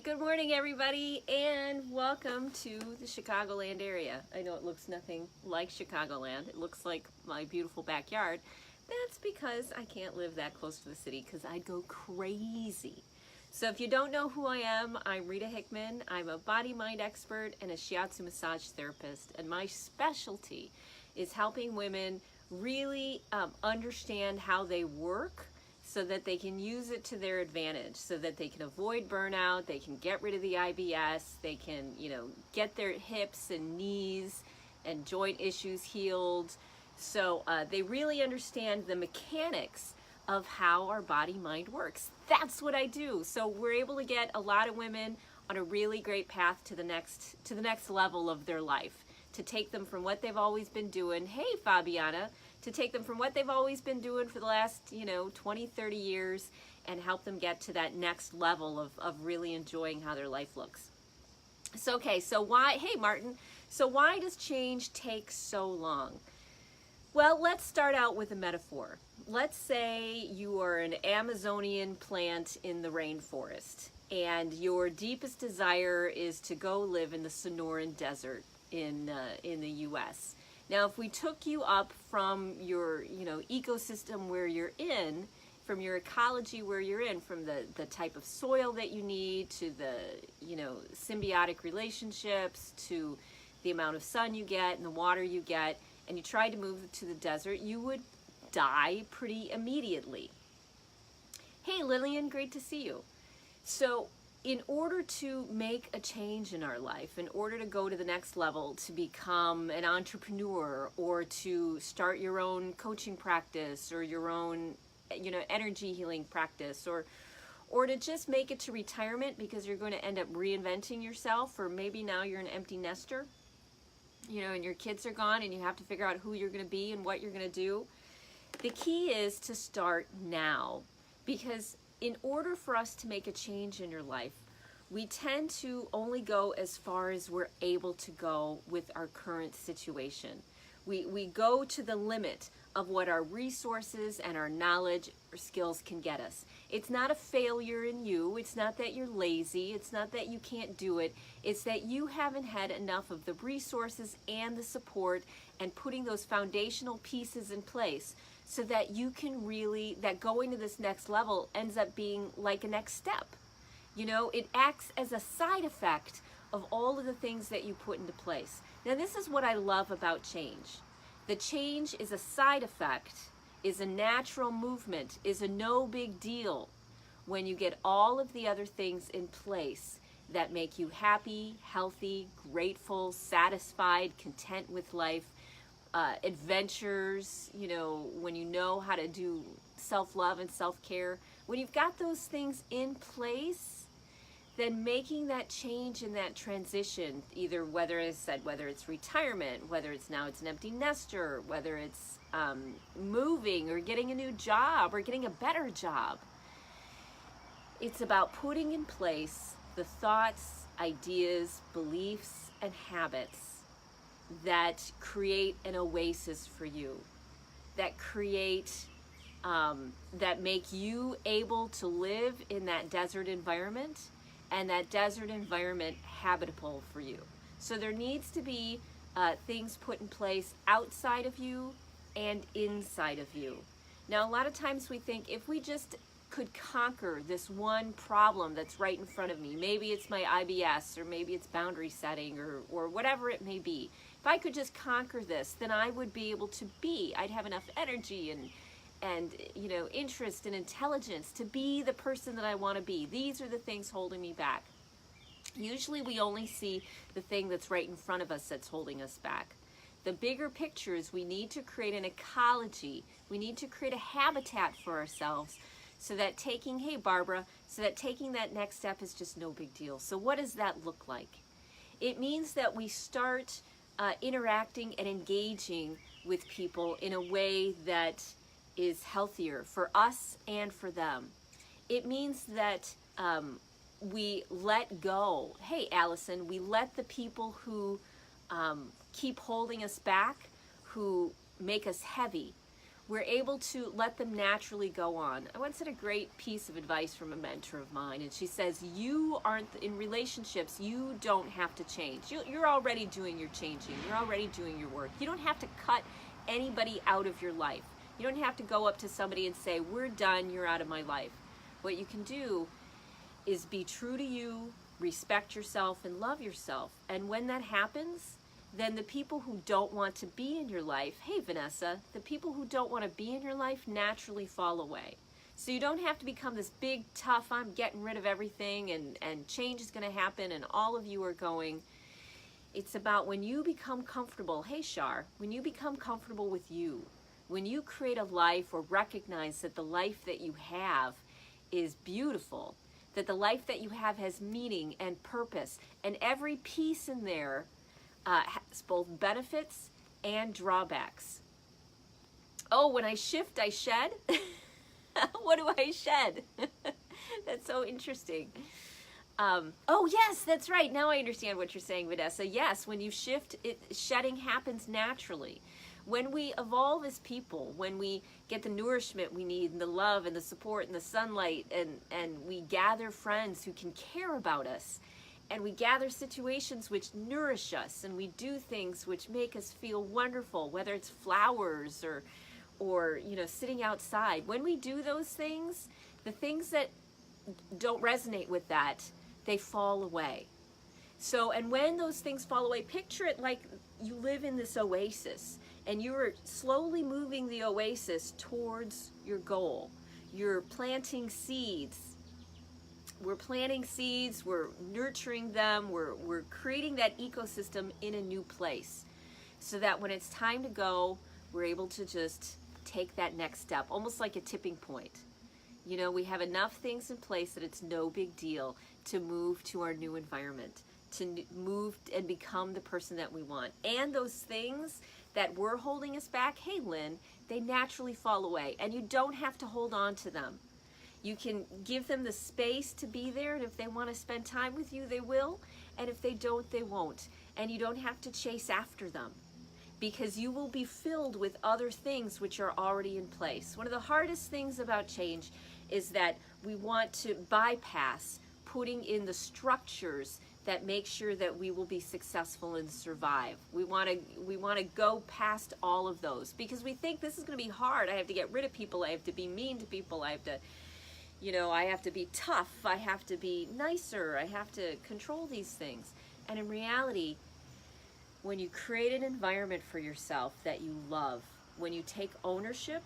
good morning everybody, and welcome to the Chicagoland area. I know it looks nothing like Chicagoland. It looks like my beautiful backyard. That's because I can't live that close to the city because I'd go crazy. So if you don't know who I am, I'm Rita Hickman. I'm a body-mind expert and a shiatsu massage therapist, and my specialty is helping women really understand how they work so that they can use it to their advantage, so that they can avoid burnout, they can get rid of the IBS, they can, get their hips and knees and joint issues healed. So they really understand the mechanics of how our body-mind works. That's what I do. So we're able to get a lot of women on a really great path to the next level of their life, to take them from what they've always been doing. Hey, Fabiana. To take them from what they've always been doing for the last, 20, 30 years and help them get to that next level of really enjoying how their life looks. So, okay, so why, hey Martin, so why does change take so long? Well, let's start out with a metaphor. Let's say you are an Amazonian plant in the rainforest and your deepest desire is to go live in the Sonoran Desert in the US. Now, if we took you up from your, ecosystem where you're in, from your ecology where you're in, from the type of soil that you need, to the, symbiotic relationships, to the amount of sun you get and the water you get, and you tried to move to the desert, you would die pretty immediately. Hey, Lillian, great to see you. So, in order to make a change in our life, in order to go to the next level, to become an entrepreneur or to start your own coaching practice or your own, energy healing practice, or to just make it to retirement because you're going to end up reinventing yourself, or maybe now you're an empty nester, and your kids are gone and you have to figure out who you're going to be and what you're going to do. The key is to start now, because in order for us to make a change in your life, we tend to only go as far as we're able to go with our current situation. We go to the limit of what our resources and our knowledge or skills can get us. It's not a failure in you. It's not that you're lazy. It's not that you can't do it. It's that you haven't had enough of the resources and the support and putting those foundational pieces in place, so that you can really, that going to this next level ends up being like a next step. It acts as a side effect of all of the things that you put into place. Now, this is what I love about change. The change is a side effect, is a natural movement, is a no big deal when you get all of the other things in place that make you happy, healthy, grateful, satisfied, content with life. Adventures, when you know how to do self-love and self-care. When you've got those things in place, then making that change in that transition, either whether it's retirement, whether it's an empty nester, whether it's moving or getting a new job or getting a better job. It's about putting in place the thoughts, ideas, beliefs, and habits that create an oasis for you, that create, that make you able to live in that desert environment, and that desert environment habitable for you. So there needs to be things put in place outside of you and inside of you. Now, a lot of times we think if we just could conquer this one problem that's right in front of me, maybe it's my IBS, or maybe it's boundary setting, or whatever it may be. If I could just conquer this, then I would be able to I'd have enough energy and interest and intelligence to be the person that I want to be. These are the things holding me back. Usually we only see the thing that's right in front of us that's holding us back. The bigger picture is we need to create an ecology. We need to create a habitat for ourselves, so that taking that next step is just no big deal. So what does that look like? It means that we start interacting and engaging with people in a way that is healthier for us and for them. It means that we let go. Hey, Allison, we let the people who keep holding us back, who make us heavy, we're able to let them naturally go on. I once had a great piece of advice from a mentor of mine, and she says, you aren't, in relationships, you don't have to change. You're already doing your changing. You're already doing your work. You don't have to cut anybody out of your life. You don't have to go up to somebody and say, we're done, you're out of my life. What you can do is be true to you, respect yourself, and love yourself. And when that happens, then the people who don't want to be in your life, hey Vanessa, the people who don't want to be in your life naturally fall away. So you don't have to become this big, tough, I'm getting rid of everything and change is going to happen and all of you are going. It's about when you become comfortable, hey Shar, when you become comfortable with you, when you create a life or recognize that the life that you have is beautiful, that the life that you have has meaning and purpose, and every piece in there has both benefits and drawbacks. Oh, when I shift, I shed? What do I shed? That's so interesting. Oh, yes, that's right. Now I understand what you're saying, Vanessa. Yes, when you shift, shedding happens naturally. When we evolve as people, when we get the nourishment we need and the love and the support and the sunlight, and we gather friends who can care about us, and we gather situations which nourish us, and we do things which make us feel wonderful, whether it's flowers or you know, sitting outside. When we do those things, the things that don't resonate with that, they fall away. So, and when those things fall away, picture it like you live in this oasis, and you're slowly moving the oasis towards your goal. You're planting seeds. We're planting seeds, we're nurturing them, we're creating that ecosystem in a new place so that when it's time to go, we're able to just take that next step, almost like a tipping point. You know, we have enough things in place that it's no big deal to move to our new environment, to move and become the person that we want. And those things that were holding us back, hey Lynn, they naturally fall away, and you don't have to hold on to them. You can give them the space to be there, and if they want to spend time with you, they will, and if they don't, they won't. And you don't have to chase after them, because you will be filled with other things which are already in place. One of the hardest things about change is that we want to bypass putting in the structures that make sure that we will be successful and survive. We want to go past all of those because we think this is going to be hard. I have to get rid of people. I have to be mean to people. I have to, you know, I have to be tough. I have to be nicer. I have to control these things. And in reality, when you create an environment for yourself that you love, when you take ownership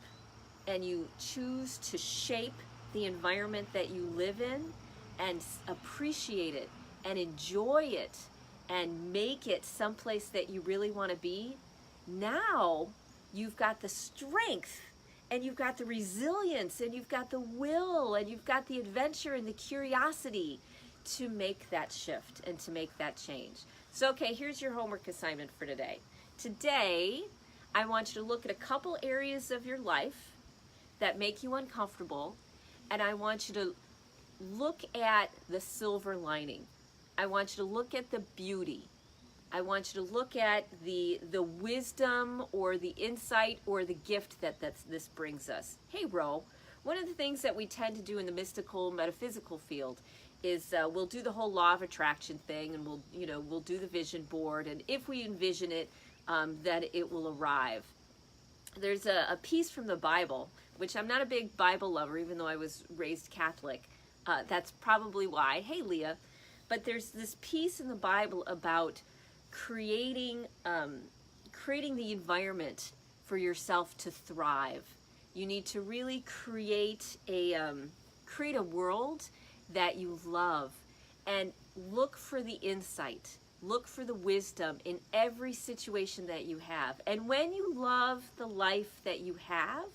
and you choose to shape the environment that you live in and appreciate it and enjoy it and make it someplace that you really want to be, now you've got the strength and you've got the resilience and you've got the will and you've got the adventure and the curiosity to make that shift and to make that change. So, okay, here's your homework assignment for today. Today, I want you to look at a couple areas of your life that make you uncomfortable, and I want you to look at the silver lining. I want you to look at the beauty. I want you to look at the wisdom or the insight or the gift that this brings us. Hey, Ro, one of the things that we tend to do in the mystical, metaphysical field is we'll do the whole law of attraction thing, and we'll do the vision board, and if we envision it, then it will arrive. There's a piece from the Bible, which I'm not a big Bible lover, even though I was raised Catholic. That's probably why. Hey, Leah. But there's this piece in the Bible about creating the environment for yourself to thrive. You need to really create a world that you love, and look for the insight, look for the wisdom in every situation that you have. And when you love the life that you have,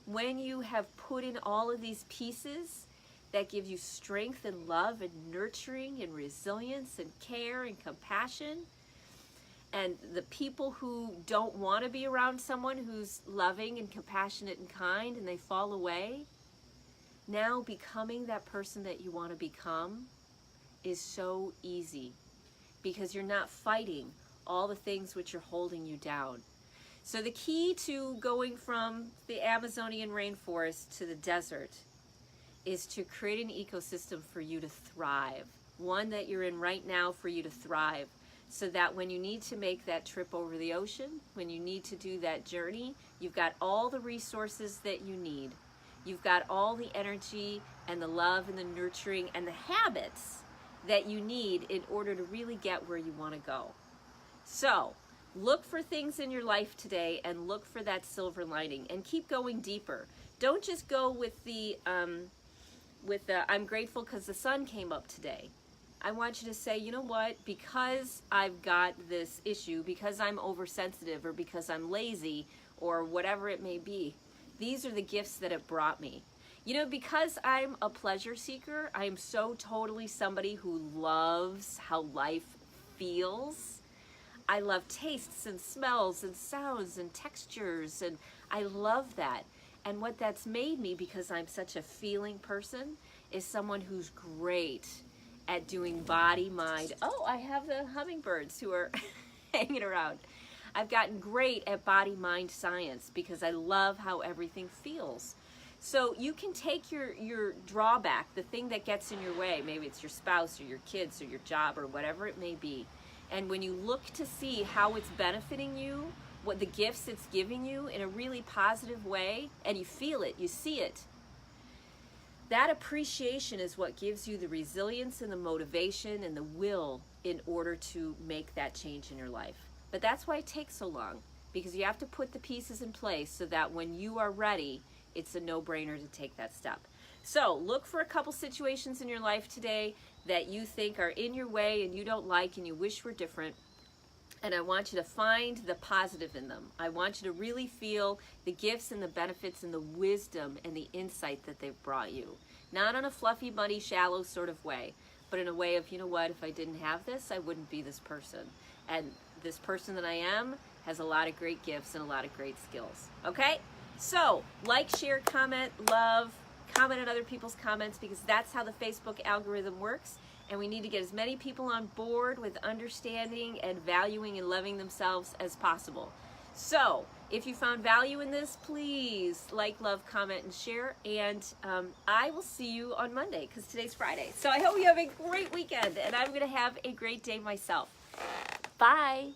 when you have put in all of these pieces that give you strength and love and nurturing and resilience and care and compassion, and the people who don't want to be around someone who's loving and compassionate and kind, and they fall away, now becoming that person that you want to become is so easy, because you're not fighting all the things which are holding you down. So the key to going from the Amazonian rainforest to the desert is to create an ecosystem for you to thrive. One that you're in right now for you to thrive. So that when you need to make that trip over the ocean, when you need to do that journey, you've got all the resources that you need. You've got all the energy and the love and the nurturing and the habits that you need in order to really get where you want to go. So, look for things in your life today and look for that silver lining and keep going deeper. Don't just go with the I'm grateful because the sun came up today. I want you to say, you know what, because I've got this issue, because I'm oversensitive or because I'm lazy or whatever it may be, these are the gifts that it brought me. You know, because I'm a pleasure seeker, I'm so totally somebody who loves how life feels. I love tastes and smells and sounds and textures, and I love that. And what that's made me, because I'm such a feeling person, is someone who's great at doing body, mind. Oh, I have the hummingbirds who are hanging around. I've gotten great at body, mind, science because I love how everything feels. So you can take your drawback, the thing that gets in your way, maybe it's your spouse or your kids or your job or whatever it may be, and when you look to see how it's benefiting you, what the gifts it's giving you in a really positive way, and you feel it, you see it, that appreciation is what gives you the resilience and the motivation and the will in order to make that change in your life. But that's why it takes so long, because you have to put the pieces in place so that when you are ready, it's a no-brainer to take that step. So look for a couple situations in your life today that you think are in your way and you don't like and you wish were different. And I want you to find the positive in them. I want you to really feel the gifts and the benefits and the wisdom and the insight that they've brought you. Not in a fluffy, muddy, shallow sort of way, but in a way of, you know what, if I didn't have this, I wouldn't be this person. And this person that I am has a lot of great gifts and a lot of great skills. Okay? So, like, share, comment, love, comment on other people's comments, because that's how the Facebook algorithm works. And we need to get as many people on board with understanding and valuing and loving themselves as possible. So, if you found value in this, please like, love, comment, and share. And I will see you on Monday, because today's Friday. So I hope you have a great weekend, and I'm going to have a great day myself. Bye.